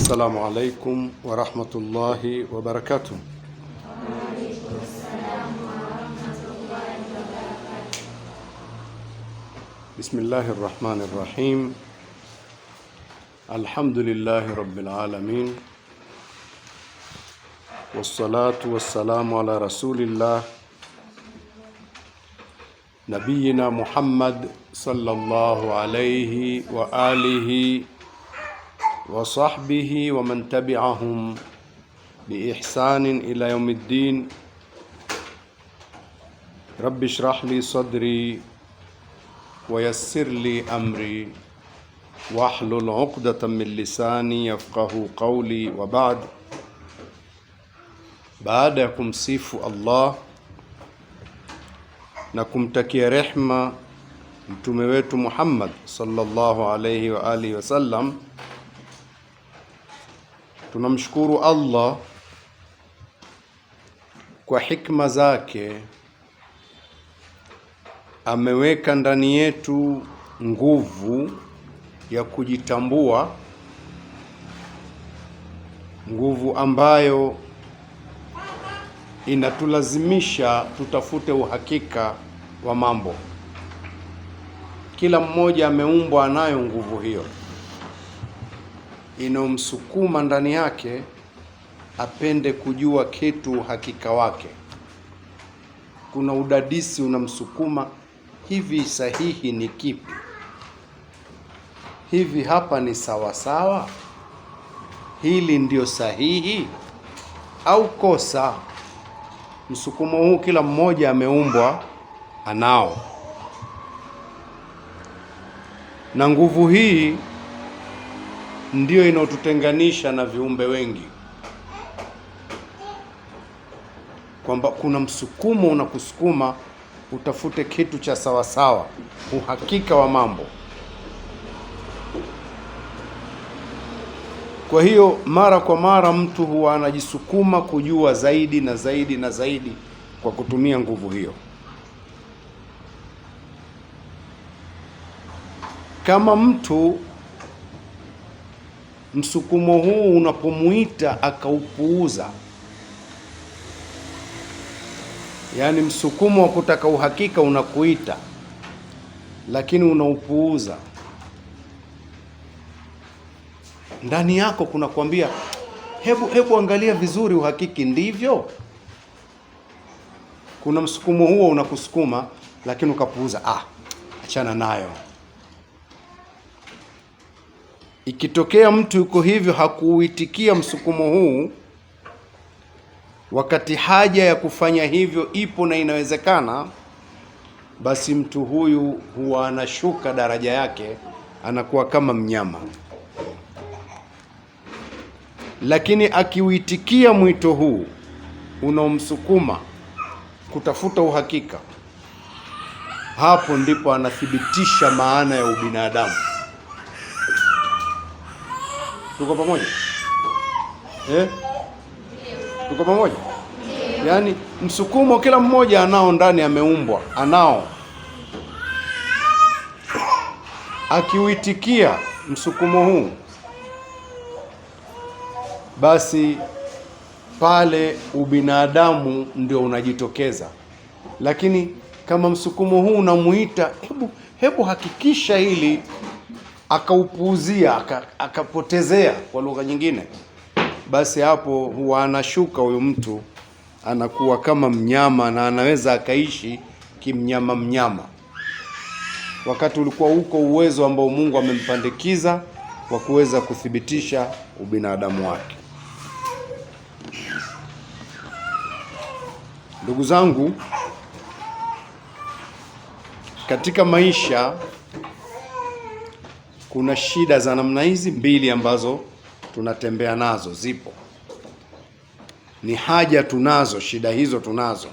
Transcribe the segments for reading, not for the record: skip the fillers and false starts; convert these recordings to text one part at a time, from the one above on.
السلام عليكم ورحمة الله وبركاته. وعليكم السلام ورحمة الله وبركاته. بسم الله الرحمن الرحيم. الحمد لله رب العالمين، والصلاة والسلام على رسول الله نبينا محمد صلى الله عليه وآله وصحبه ومن تبعهم بإحسان إلى يوم الدين. رب اشرح لي صدري ويسر لي أمري واحلل عقدة من لساني يفقه قولي. وبعد. Baada ya kumsifu Allah na kumtakia rehma mtume wetu Muhammad sallallahu alayhi wa alihi wasallam, tunamshukuru Allah kwa hikma zake. Ameweka ndani yetu nguvu ya kujitambua, nguvu ambayo inatulazimisha tutafute uhakika wa mambo. Kila mmoja ameumbwa anayo nguvu hiyo inomsukuma ndani yake apende kujua kitu uhakika wake. Kuna udadisi unamsukuma, hivi sahihi ni kipi? Hivi hapa ni sawa sawa? Hili ndio sahihi au kosa? Msukumo huu kila mmoja ameumbwa anao, na nguvu hii ndio inayotutenganisha na viumbe wengi, kwamba kuna msukumo unakusukuma utafute kitu cha sawa sawa, uhakika wa mambo. Kwa hiyo mara kwa mara mtu huwa anajisukuma kujua zaidi na zaidi na zaidi kwa kutumia nguvu hiyo. Kama mtu msukumo huu unapomuita akaupuuza, yani msukumo wa kutaka uhakika unakuita lakini unaupuuza, ndani yako kuna kuambia hebu angalia vizuri uhakiki ndivyo. Kuna msukumo huo unakusukuma lakini ukapuuza, achana nayo. Ikitokea mtu yuko hivyo, hakuuitikia msukumo huu wakati haja ya kufanya hivyo ipo na inawezekana, basi mtu huyu huwa anashuka daraja yake, anakuwa kama mnyama. Lakini akiuitikia mwito huu unaomsukuma kutafuta uhakika, hapo ndipo anathibitisha maana ya ubinadamu. Tuko pamoja? Tuko pamoja? Yaani msukumo kila mmoja anao ndani, ameumbwa anao. Akiuitikia msukumo huu, basi pale ubinadamu ndio unajitokeza. Lakini kama msukumo huu unamuita, hebu hakikisha hili, akaupuuzia, akapotezea kwa lugha nyingine, basi hapo huwa anashuka huyo mtu, anakuwa kama mnyama, na anaweza akaishi kimnyama, wakati ulikuwa huko uwezo ambao Mungu amempandikiza wa kuweza kuthibitisha ubinadamu wake. Ndugu zangu, katika maisha kuna shida za namna hizi mbili ambazo tunatembea nazo, zipo, ni haja tunazo, shida hizo tunazo.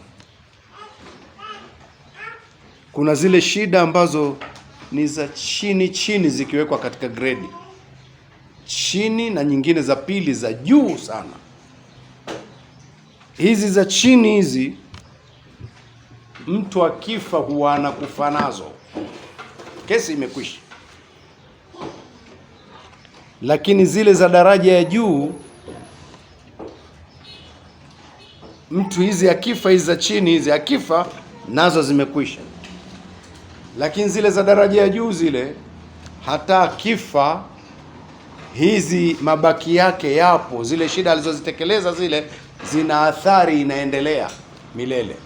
Kuna zile shida ambazo ni za chini chini, zikiwekwa katika grade chini, na nyingine za pili za juu sana. Hizi za chini hizi, mtu akifa huwa anakufa nazo, kesi imekwisha. lakini zile za daraja ya juu mtu hizi akifa, hizi za chini hizi akifa nazo zimekwisha. Lakini zile za daraja ya juu zile, hata akifa hizi mabaki yake yapo, zile shida alizozitekeleza zile zina athari, inaendelea milele.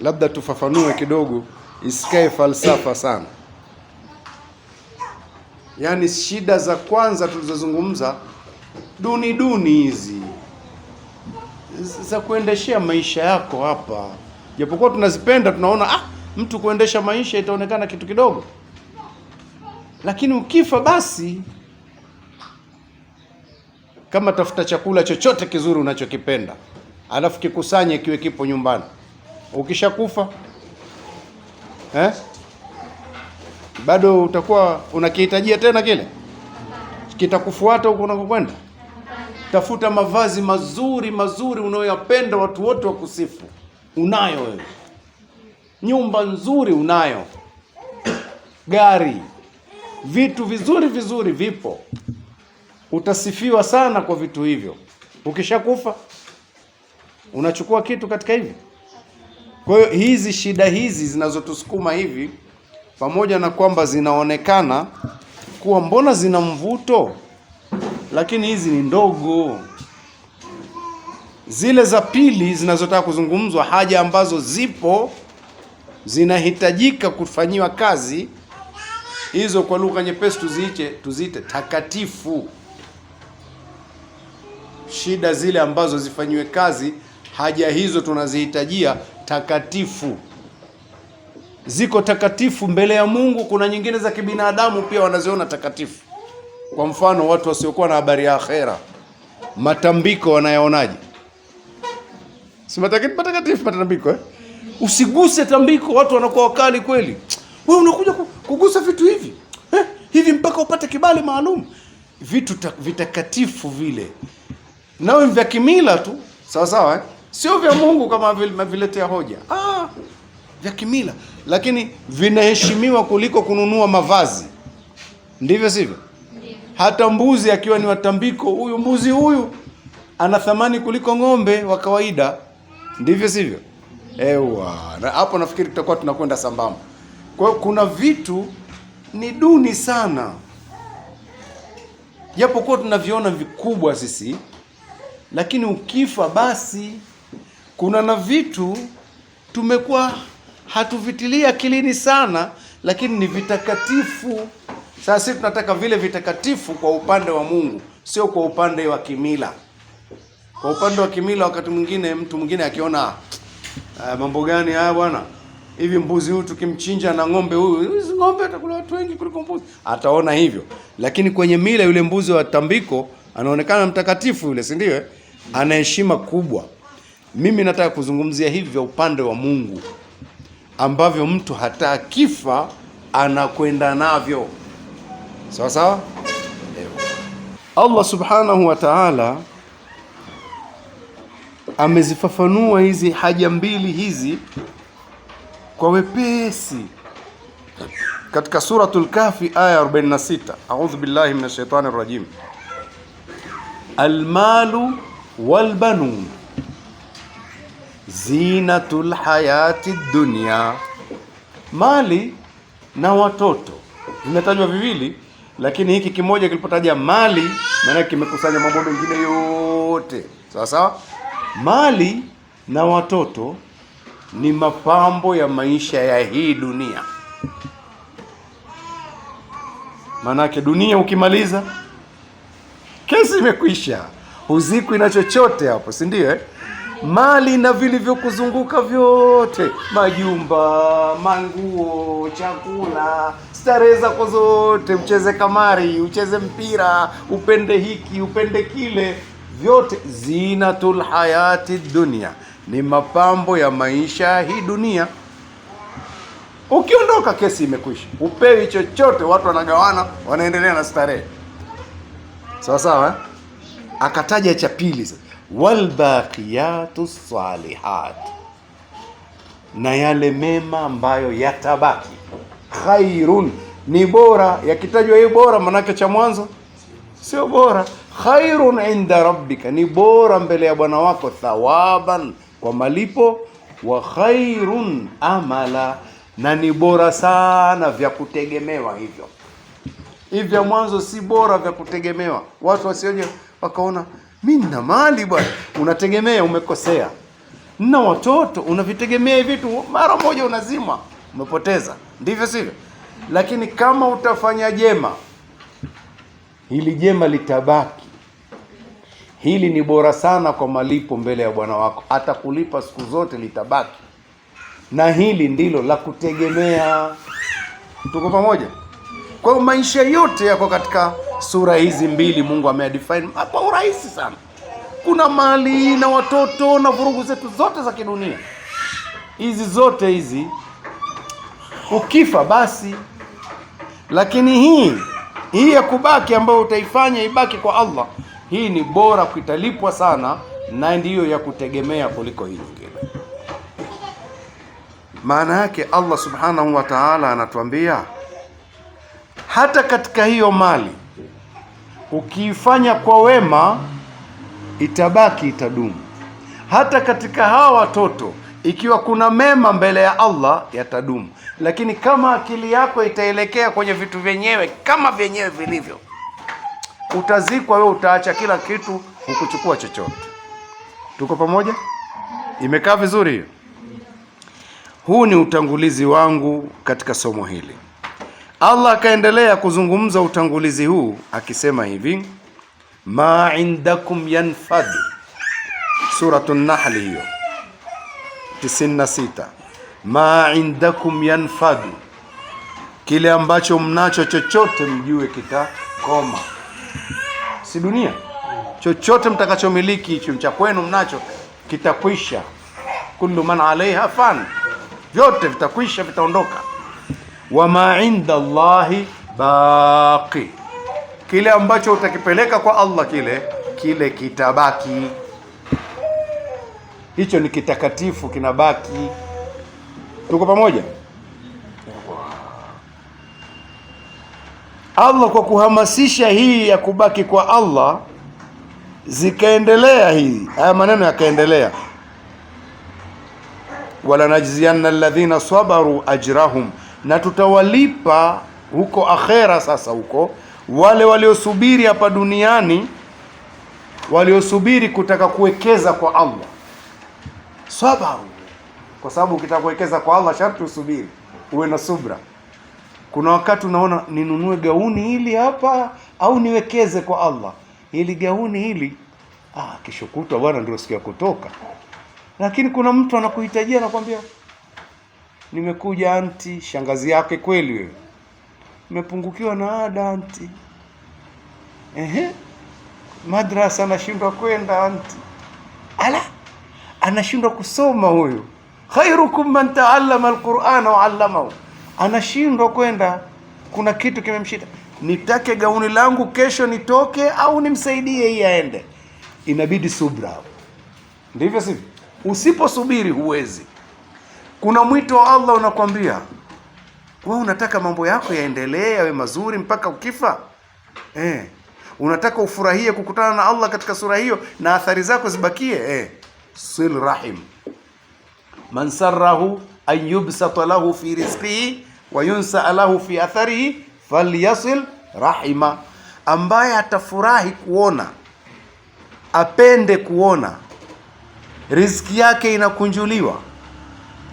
Labda tufafanue kidogo, isikae falsafa sana. Yaani shida za kwanza tulizozungumza duni hizi za kuendeshea maisha yako hapa, japokuwa tunazipenda, tunaona mtu kuendesha maisha itaonekana kitu kidogo, lakini ukifa basi, kama tafuta chakula chochote kizuri unachokipenda alafu kikusanye kiwe kipo nyumbani, ukishakufa bado utakuwa unakihitajia tena, kile kitakufuata huko unakokwenda. Tafuta mavazi mazuri unayoyapenda, watu wote wakusifu, unayo wewe. Nyumba nzuri unayo, gari, vitu vizuri vipo, utasifiwa sana kwa vitu hivyo. Ukishakufa unachukua kitu katika hivi. Kwa hiyo hizi shida hizi zinazotusukuma hivi, pamoja na kwamba zinaonekana kuwa mbona zina mvuto, lakini hizi ni ndogo. Zile za pili zinazotaka kuzungumzwa, haja ambazo zipo zinahitajika kufanyiwa kazi, hizo kwa lugha nyepesi tuziite takatifu. Shida zile ambazo zifanyiwe kazi, haja hizo tunazihitajia takatifu. Ziko takatifu mbele ya Mungu, kuna nyingine za kibinadamu pia wanaziona takatifu. Kwa mfano, watu wasiokuwa na habari ya akhera, matambiko wanayaonaje? Si matakatifu matambiko Usiguse tambiko, watu wanakuwa wakali kweli. Wewe unakuja kugusa vitu hivi hivi mpaka upate kibali maalum. Vitu vitakatifu vile, nawe vya kimila tu, sawa sio vya Mungu kama viletea hoja. Vya kimila, lakini vinaheshimiwa kuliko kununua mavazi. Ndivyo sivyo? Hata mbuzi akiwa ni watambiko, huyu mbuzi huyu ana thamani kuliko ng'ombe wa kawaida. Ndivyo sivyo? Na hapo nafikiri tutakuwa tunakwenda sambamba. Kwa hiyo kuna vitu ni duni sana, japokuwa tunaviona vikubwa sisi, lakini ukifa basi. Kuna na vitu tumekuwa hatuvitilia akilini sana, lakini ni vitakatifu. Sasa sisi tunataka vile vitakatifu kwa upande wa Mungu, sio kwa upande wa kimila. Kwa upande wa kimila, wakati mwingine mtu mwingine akiona mambo gani haya bwana, hivi mbuzi huyu tukimchinja na ng'ombe huyu, ng'ombe atakula watu wengi kuliko mbuzi, ataona hivyo. Lakini kwenye mila, yule mbuzi wa tambiko anaonekana mtakatifu yule, si ndio? Ana heshima kubwa. Mimi nataka kuzungumzia hivi vya upande wa Mungu, ambavyo mtu hata akifa anakwenda navyo. Sawa? Allah subhanahu wa ta'ala amezifafanua hizi haja mbili hizi kwa wepesi katika suratul Kahfi aya 46. A'udhu billahi minash shaitani rajim. Almalu walbanun zinatul hayati dunya. Mali na watoto vimetajwa viwili, lakini hiki kimoja kilipotaja mali, maana kimekusanya mambo mengine yote. Sawa? Mali na watoto ni mapambo ya maisha ya hii dunia. Manake dunia ukimaliza, kesi imekwisha, huzikwi na chochote hapo, si ndio? Mali na vilivyokuzunguka vyote, majumba, manguo, chakula, starehe zako zote, ucheze kamari, ucheze mpira, upende hiki, upende kile, vyote zinatul hayati dunia, ni mapambo ya maisha hii dunia. Ukiondoka, kesi imekwisha, upewi chochote, watu wanagawana, wanaendelea na starehe. Sawa? Akataja cha pili sasa, walbaqiyatu salihat, na yale mema ambayo yatabaki, khairun, ni bora. Yakitajwa hii bora, manake cha mwanzo sio bora. Khairun inda rabbika, ni bora mbele ya Bwana wako, thawaban, kwa malipo, wa khairun amala, na ni bora sana vya kutegemewa. Hivyo hivi vya mwanzo si bora vya kutegemewa. Watu wasioje wakaona mimi nina mali bwana, unategemea, umekosea. Nina watoto, unavitegemea hivi vitu, mara moja unazima, umepoteza. Ndivyo sivyo? Lakini kama utafanya jema, hili jema litabaki. Hili ni bora sana kwa malipo mbele ya Bwana wako, atakulipa siku zote, litabaki. Na hili ndilo la kutegemea. Tuko pamoja? Kwa hiyo maisha yote yako katika sura hizi mbili. Mungu amedefine kwa urahisi sana. Kuna mali na watoto na vurugu zetu zote za kidunia, hizi zote hizi ukifa basi. Lakini hii ya kubaki, ambayo utaifanya ibaki kwa Allah, hii ni bora, kuitalipwa sana, na ndiyo ya kutegemea kuliko hii nyingine. Maana yake Allah subhanahu wa ta'ala anatuambia hata katika hiyo mali ukiifanya kwa wema, itabaki, itadumu. Hata katika hawa watoto, ikiwa kuna mema mbele ya Allah, yatadumu. Lakini kama akili yako itaelekea kwenye vitu vyenyewe kama vyenyewe vilivyo, utazikwa wewe, utaacha kila kitu, hukuchukua chochote. Tuko pamoja? Imekaa vizuri hiyo? Huu ni utangulizi wangu katika somo hili. Allah akaendelea kuzungumza utangulizi huu akisema hivi, ma indakum yanfad, Suratu Nahl hiyo 96. Ma indakum yanfad, kile ambacho mnacho chochote mjue kitakoma. Si dunia, chochote mtakachomiliki hicho cha kwenu mnacho kitakwisha. Kullu man alaiha fan, vyote vitakwisha, vitaondoka. Wa ma inda Allahi baqi, kile ambacho utakipeleka kwa Allah, kile kitabaki. Hicho ni kitakatifu, kinabaki. Tuko pamoja? Allah kwa kuhamasisha hii ya kubaki kwa Allah, zikaendelea haya maneno yakaendelea, wala najzianna alladhina sabaru ajrahum, na tutawalipa huko akhera. Sasa huko wale waliosubiri hapa duniani, waliosubiri kutaka kuwekeza kwa Allah, sabaru, kwa sababu ukitaka kuwekeza kwa Allah sharti usubiri, uwe na subra. Kuna wakati unaona ninunue gauni hili hapa au niwekeze kwa Allah, hili gauni hili kesho kutwa bwana ndio siku ya kutoka. Lakini kuna mtu anakuhitajia, anakuambia nimekuja anti, shangazi yake kweli wewe, nimepungukiwa na ada anti, madrasa anashindwa kwenda anti, anashindwa kusoma huyu. Khairukum man ta'allama alqur'ana wa 'allamahu, anashindwa kwenda, kuna kitu kimemshida. Nitake gauni langu kesho nitoke au nimsaidie hii aende? Inabidi subra. Ndivyo sivyo? Usiposubiri huwezi. Kuna mwito wa Allah unakwambia, wewe unataka mambo yako yaendelee yawe mazuri mpaka ukifa? Unataka ufurahie kukutana na Allah katika sura hiyo na athari zako zibakie? Sil rahim. Man sarrahu an yubsata lahu fi rizqihi wa yunsa lahu fi atharihi falyasil rahima, ambaye atafurahi kuona, apende kuona riziki yake inakunjuliwa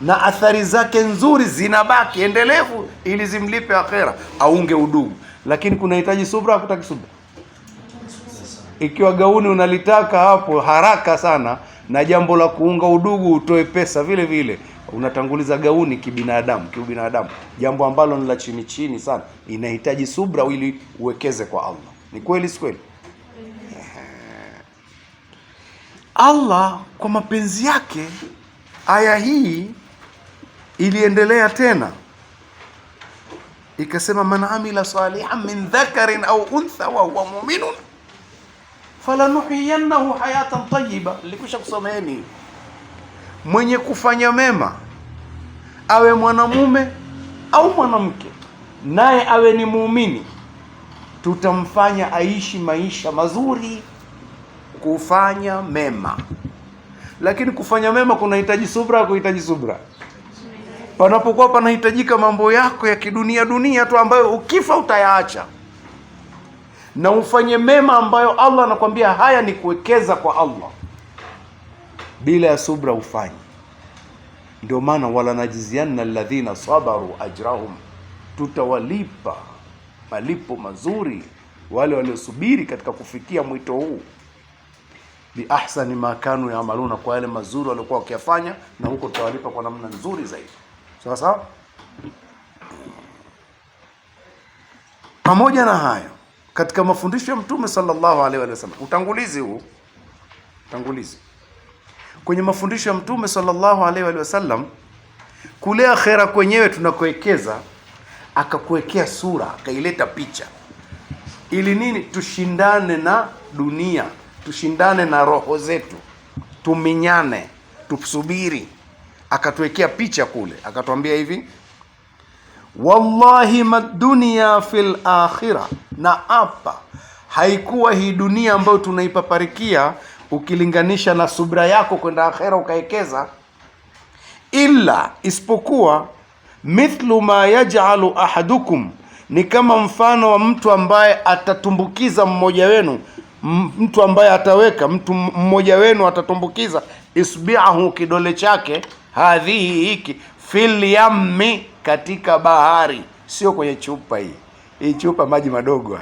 na athari zake nzuri zinabaki endelevu ili zimlipe akhera, aunge udugu. Lakini kunahitaji subra, hakutaki subra. Ikiwa gauni unalitaka hapo haraka sana, na jambo la kuunga udugu utoe pesa vile vile, unatanguliza gauni kiubinadamu, jambo ambalo ni la chini chini sana. Inahitaji subra ili uwekeze kwa Allah. Ni kweli, si kweli? Allah kwa mapenzi yake, aya hii iliendelea tena ikasema, man amila salihan min dhakarin au untha wa huwa mu'minun falanuhyiyannahu hayatan tayyiba. Nilikusha kusomeeni, mwenye kufanya mema, awe mwanamume au mwanamke, naye awe ni muumini, tutamfanya aishi maisha mazuri, kufanya mema. Lakini kufanya mema kunahitaji subra, kuhitaji subra. Panapokuwa panahitajika mambo yako ya kidunia dunia tu ambayo ukifa utayaacha, na ufanye mema ambayo Allah anakuambia haya ni kuwekeza kwa Allah, bila ya subra ufanye. Ndio maana wala najizianna alladhina sabaru ajrahum, tutawalipa malipo mazuri wale waliosubiri katika kufikia mwito huu, bi ahsani ma kanu yaamaluna, kwa yale mazuri waliokuwa wakiyafanya, na huko tutawalipa kwa namna nzuri zaidi. Sawa sawa. Pamoja na hayo, katika mafundisho ya Mtume sallallahu alaihi wasallam, utangulizi kwenye mafundisho ya Mtume sallallahu alaihi wasallam, kule akhera kwenyewe tunakuwekeza, akakuwekea sura, akaileta picha. Ili nini? Tushindane na dunia, tushindane na roho zetu, tuminyane, tusubiri. Akatuwekea picha kule, akatuambia hivi, wallahi madunia fil akhirah, na hapa haikuwa hii dunia ambayo tunaipaparikia ukilinganisha na subra yako kwenda akhera ukaekeza, illa, isipokuwa, mithlu ma yaj'alu ahadukum, ni kama mfano wa mtu ambaye atatumbukiza mmoja wenu, mtu ambaye ataweka, mtu mmoja wenu atatumbukiza isbi'ahu, kidole chake, hadhihi, hiki, fil yammi, katika bahari, sio kwenye chupa hii. Hii chupa maji madogo,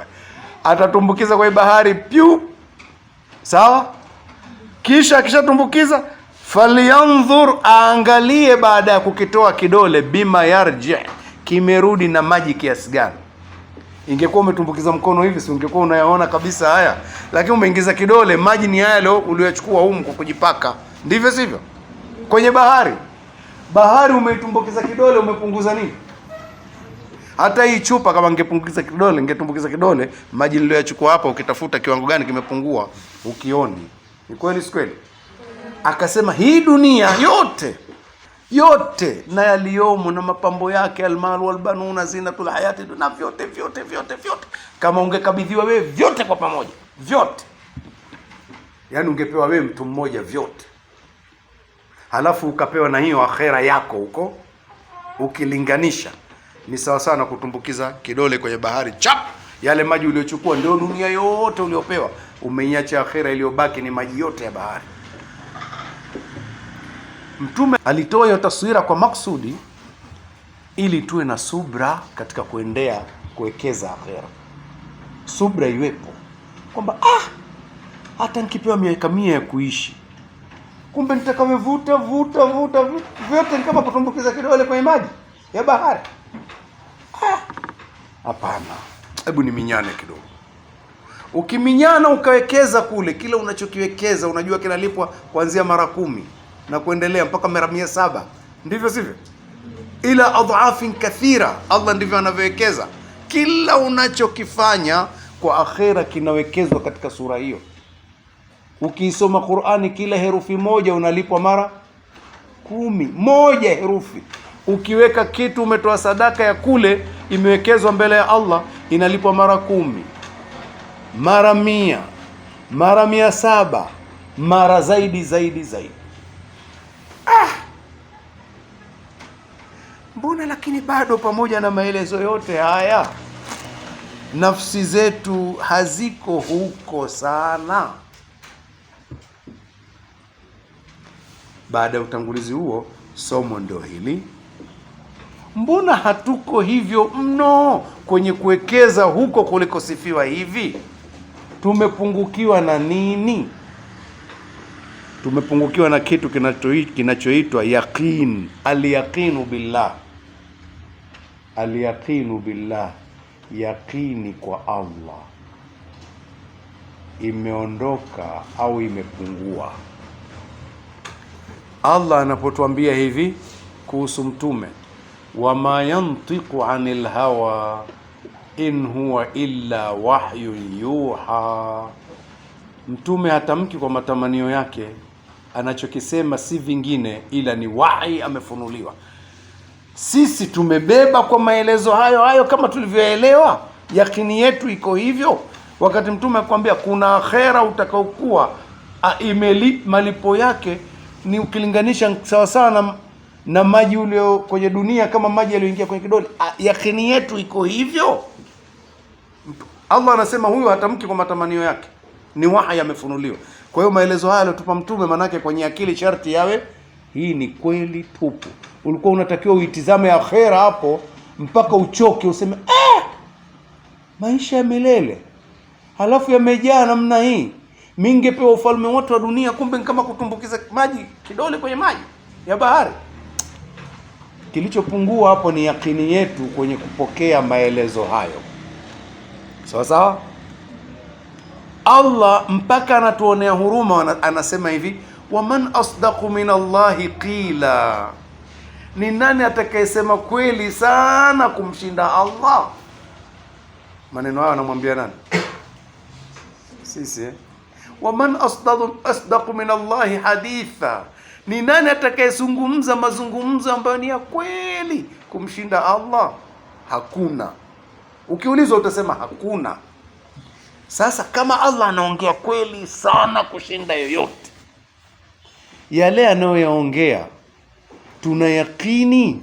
atatumbukiza kwenye bahari pyu, sawa? Kisha akishatumbukiza, falyanzur, aangalie baada ya kukitoa kidole, bima yarji, kimerudi na maji kiasi gani. Ingekuwa umetumbukiza mkono hivi, si ungekuwa unayaona kabisa haya, lakini umeingiza kidole, maji ni haya leo uliochukua humu kwa kujipaka, ndivyo sivyo? Kwenye bahari umeitumbukiza kidole, umepunguza nini? Hata hii chupa kama ningepunguza kidole, maji niliyochukua hapa, ukitafuta kiwango gani kimepungua, ukioni. Ni kweli si kweli? Akasema hii dunia yote na yaliyomo na mapambo yake, almal walbanuna zinatul hayati, na vyote kama ungekabidhiwa wewe vyote kwa pamoja, vyote, yani ungepewa wewe mtu mmoja vyote, halafu ukapewa na hiyo akhera yako huko, ukilinganisha ni sawa sana kutumbukiza kidole kwenye bahari, chap, yale maji uliochukua ndio dunia yote uliopewa, umeiacha akhera, iliyobaki ni maji yote ya bahari. Mtume alitoa hiyo taswira kwa maksudi ili tuwe na subra katika kuwekeza akhera. Subra iwepo kwamba hata nikipewa miaka 100 ya kuishi, kumbe nitakawevuta vyote ni kama kutumbukiza kidole kwenye maji ya bahari. Hapana, hebu ni minyane kidogo. Ukiminyana ukawekeza kule, kile unachokiwekeza unajua kinalipwa kuanzia mara 10 na kuendelea mpaka mara 700, ndivyo sivyo? Ila adhafin kathira, Allah ndivyo anavyowekeza. Kila unachokifanya kwa akhera kinawekezwa katika sura hiyo. Ukiisoma Qur'ani, kila herufi moja unalipwa mara 10, moja herufi. Ukiweka kitu, umetoa sadaka ya kule, imewekezwa mbele ya Allah, inalipwa mara 10, mara 100, mara 700, mara zaidi. Mbona lakini bado pamoja na maelezo yote haya nafsi zetu haziko huko sana? Baada ya utangulizi huo, somo ndio hili. Mbona hatuko hivyo mno kwenye kuwekeza huko kulikosifiwa hivi? Tumepungukiwa na nini? Tumepungukiwa na kitu kinachoitwa yaqin, al-yaqinu billah, yaqini kwa Allah imeondoka au imepungua. Allah anapotuambia hivi kuhusu mtume, wama yantiqu anil hawa in huwa illa wahyun yuha, mtume hatamki kwa matamanio yake, anachokisema si vingine ila ni wahi amefunuliwa. sisi tumebeba kwa maelezo hayo hayo kama tulivyoelewa, yakini yetu iko hivyo. Wakati Mtume akwambia kuna akhera utakaokuwa malipo yake ni ukilinganisha sawa sawa na maji ulio kwenye dunia, kama maji yaliyoingia kwenye kidole, yakini yetu iko hivyo. Allah anasema huyo hatamki kwa matamanio yake, ni wahi yamefunuliwa. Kwa hiyo maelezo haya aliyotupa Mtume, manake kwenye akili sharti yawe hii ni kweli tupu. Ulikuwa unatakiwa uitizame akhera hapo mpaka uchoke, useme maisha ya milele halafu yamejaa namna hii, mimi ningepewa ufalme wote wa dunia, kumbe kama kutumbukiza maji kidole kwenye maji ya bahari. Kilichopungua hapo ni yakini yetu kwenye kupokea maelezo hayo. Sawa sawa. Allah mpaka anatuonea huruma, anasema hivi, waman asdaqu min Allahi qila, ni nani atakayesema kweli sana kumshinda Allah? Maneno hayo anamwambia nani? Sisi. Waman asdaqu min Allahi haditha, ni nani atakayezungumza mazungumzo ambayo ni ya kweli kumshinda Allah? Hakuna. Ukiulizwa utasema hakuna. Sasa kama Allah anaongea kweli sana kushinda yoyote, yale anayoyaongea tuna yakini